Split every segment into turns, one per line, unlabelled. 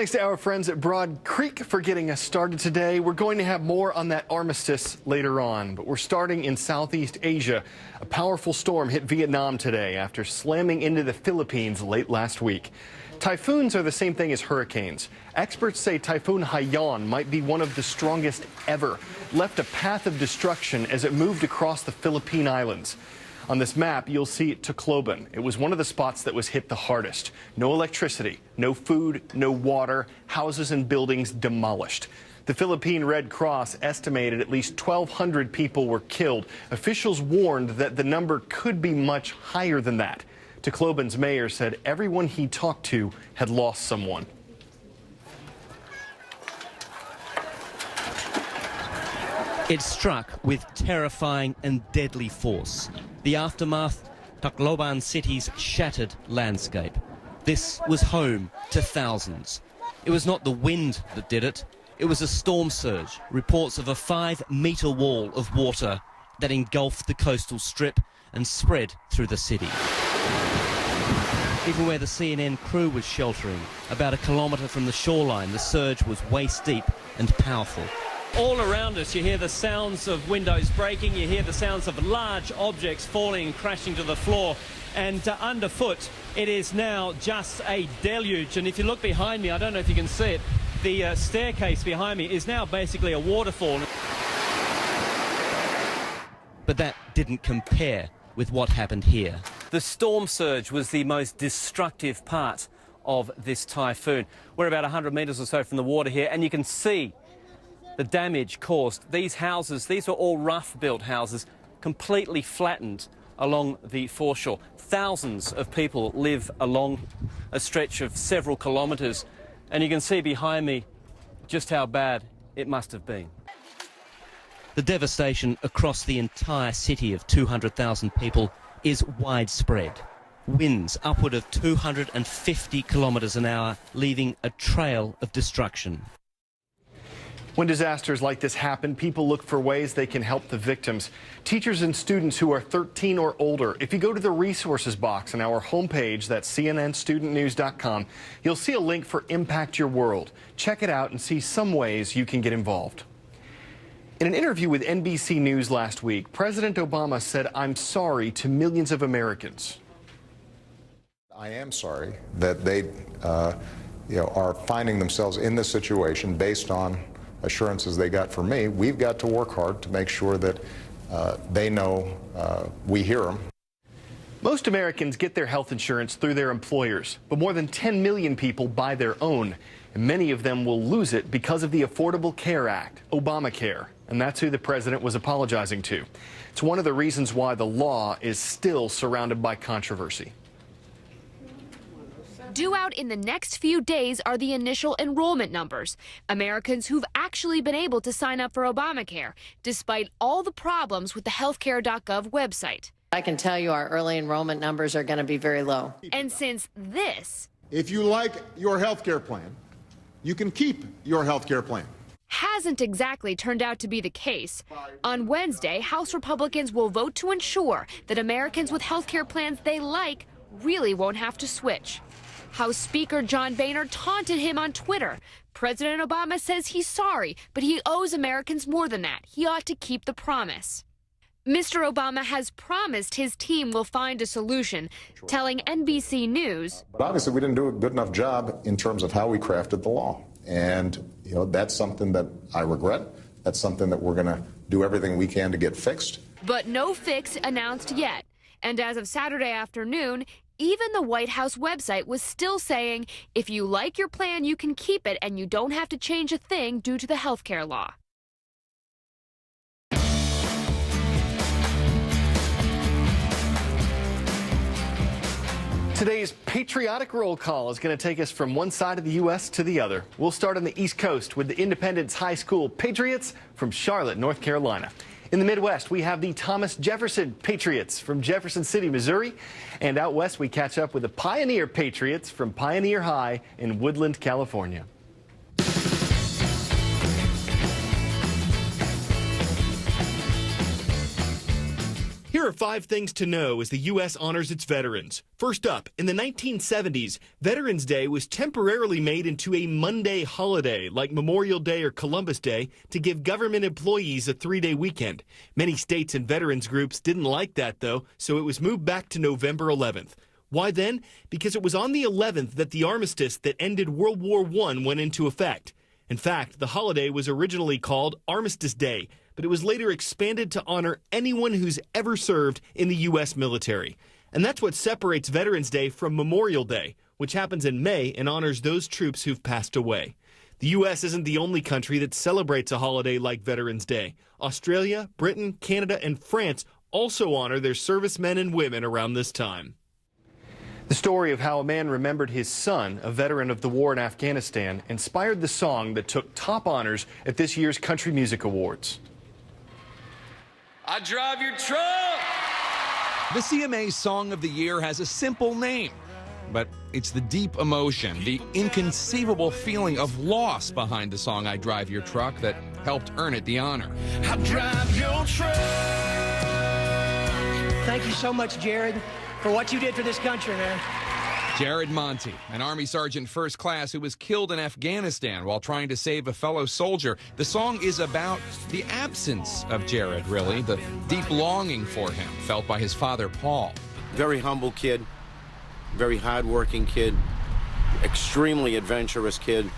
Thanks to our friends at Broad Creek for getting us started today. We're going to have more on that armistice later on, but we're starting in Southeast Asia. A powerful storm hit Vietnam today after slamming into the Philippines late last week. Typhoons are the same thing as hurricanes. Experts say Typhoon Haiyan might be one of the strongest ever, left a path of destruction as it moved across the Philippine Islands. On this map, you'll see Tacloban. It was one of the spots that was hit the hardest. No electricity, no food, no water, houses and buildings demolished. The Philippine Red Cross estimated at least 1,200 people were killed. Officials warned that the number could be much higher than that. Tacloban's mayor said everyone he talked to had lost someone.
It struck with terrifying and deadly force. The aftermath, Tacloban City's shattered landscape. This was home to thousands. It was not the wind that did it. It was a storm surge. Reports of a 5-metre wall of water that engulfed the coastal strip and spread through the city. Even where the CNN crew was sheltering, about a kilometre from the shoreline, the surge was waist deep and powerful. All around us you hear the sounds of windows breaking, you hear the sounds of large objects falling and crashing to the floor, and underfoot it is now just a deluge. And if you look behind me, I don't know if you can see it, the staircase behind me is now basically a waterfall. But that didn't compare with what happened here. The storm surge was the most destructive part of this typhoon. We're about 100 metres or so from the water here, and you can see the damage caused. These houses, these were all rough-built houses, completely flattened along the foreshore. Thousands of people live along a stretch of several kilometres, and you can see behind me just how bad it must have been. The devastation across the entire city of 200,000 people is widespread. Winds upward of 250 kilometres an hour, leaving a trail of destruction.
When disasters like this happen, people look for ways they can help the victims. Teachers and students who are 13 or older. If you go to the resources box on our homepage, that's cnnstudentnews.com, you'll see a link for Impact Your World. Check it out and see some ways you can get involved. In an interview with NBC News last week, President Obama said, "I'm sorry to millions of Americans."
I am sorry that they are finding themselves in this situation based on assurances they got from me. We've got to work hard to make sure that they know we hear them.
Most Americans get their health insurance through their employers, but more than 10 million people buy their own, and many of them will lose it because of the Affordable Care Act, Obamacare, and that's who the president was apologizing to. It's one of the reasons why the law is still surrounded by controversy.
Due out in the next few days are the initial enrollment numbers. Americans who've actually been able to sign up for Obamacare, despite all the problems with the healthcare.gov website.
I can tell you our early enrollment numbers are going to be very low.
And since this,
if you like your health care plan, you can keep your health care plan.
Hasn't exactly turned out to be the case. On Wednesday, House Republicans will vote to ensure that Americans with health care plans they like really won't have to switch. House Speaker John Boehner taunted him on Twitter. President Obama says he's sorry, but he owes Americans more than that. He ought to keep the promise. Mr. Obama has promised his team will find a solution, telling NBC News.
But obviously, we didn't do a good enough job in terms of how we crafted the law. And, that's something that I regret. That's something that we're going to do everything we can to get fixed.
But no fix announced yet. And as of Saturday afternoon, even the White House website was still saying, if you like your plan, you can keep it and you don't have to change a thing due to the health care law.
Today's patriotic roll call is going to take us from one side of the U.S. to the other. We'll start on the East Coast with the Independence High School Patriots from Charlotte, North Carolina. In the Midwest, we have the Thomas Jefferson Patriots from Jefferson City, Missouri. And out west, we catch up with the Pioneer Patriots from Pioneer High in Woodland, California.
Here
Here are 5 things to know as the U.S. honors its veterans. First up, in the 1970s, Veterans Day was temporarily made into a Monday holiday, like Memorial Day or Columbus Day, to give government employees a 3-day weekend. Many states and veterans groups didn't like that, though, so it was moved back to November 11th. Why then? Because it was on the 11th that the armistice that ended World War I went into effect. In fact, the holiday was originally called Armistice Day, but it was later expanded to honor anyone who's ever served in the U.S. military. And that's what separates Veterans Day from Memorial Day, which happens in May and honors those troops who've passed away. The U.S. isn't the only country that celebrates a holiday like Veterans Day. Australia, Britain, Canada, and France also honor their servicemen and women around this time. The story of how a man remembered his son, a veteran of the war in Afghanistan, inspired the song that took top honors at this year's Country Music Awards.
I drive your truck.
The CMA Song of the Year has a simple name, but it's the deep emotion, the inconceivable feeling of loss behind the song I Drive Your Truck that helped earn it the honor.
I drive your truck.
Thank you so much, Jared, for what you did for this country, man.
Jared Monty, an Army Sergeant First Class who was killed in Afghanistan while trying to save a fellow soldier. The song is about the absence of Jared, really, the deep longing for him felt by his father, Paul.
Very humble kid, very hardworking kid, extremely adventurous kid.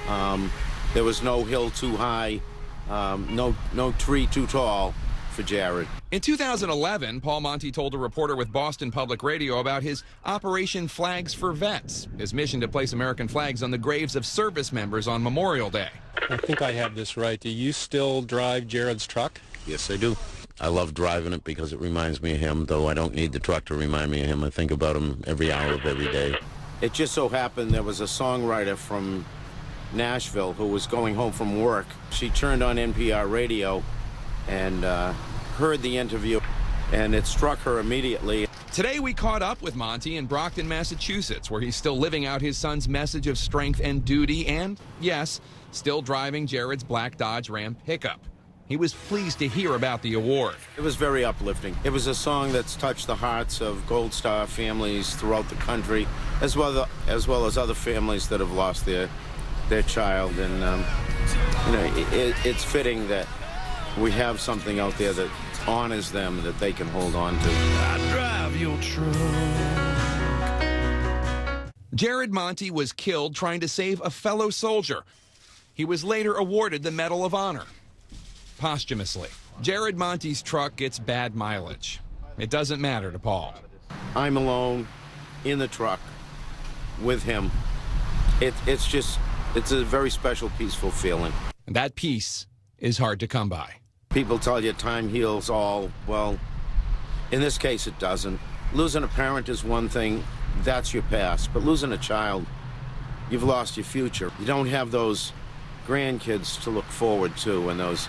There was no hill too high, no tree too tall for Jared.
In 2011, Paul Monty told a reporter with Boston Public Radio about his Operation Flags for Vets, his mission to place American flags on the graves of service members on Memorial Day.
I think I have this right. Do you still drive Jared's truck?
Yes, I do. I love driving it because it reminds me of him, though I don't need the truck to remind me of him. I think about him every hour of every day.
It just so happened there was a songwriter from Nashville who was going home from work. She turned on NPR radio and heard the interview, and it struck her immediately.
Today we caught up with Monty in Brockton, Massachusetts, where he's still living out his son's message of strength and duty and, yes, still driving Jared's black Dodge Ram pickup. He was pleased to hear about the award.
It was very uplifting. It was a song that's touched the hearts of Gold Star families throughout the country, as well as other families that have lost their child. And it's fitting that we have something out there that honors them, that they can hold on to.
I drive your truck.
Jared Monty was killed trying to save a fellow soldier. He was later awarded the Medal of Honor. Posthumously, Jared Monty's truck gets bad mileage. It doesn't matter to Paul.
I'm alone in the truck with him. It's a very special, peaceful feeling.
And that peace is hard to come by.
People tell you time heals all. Well, in this case, it doesn't. Losing a parent is one thing. That's your past. But losing a child, you've lost your future. You don't have those grandkids to look forward to, and those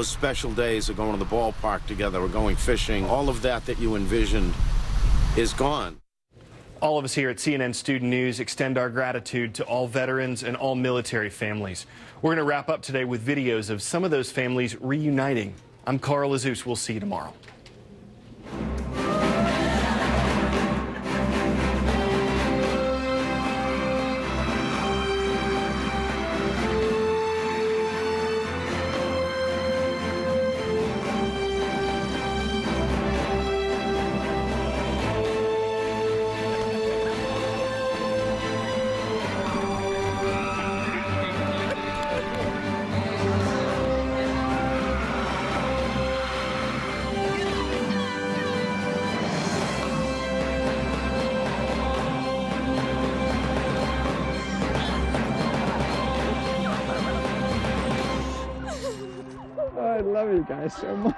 special days of going to the ballpark together or going fishing. All of that you envisioned is gone.
All of us here at CNN Student News extend our gratitude to all veterans and all military families. We're going to wrap up today with videos of some of those families reuniting. I'm Carl Azus. We'll see you tomorrow.
I love you guys so much.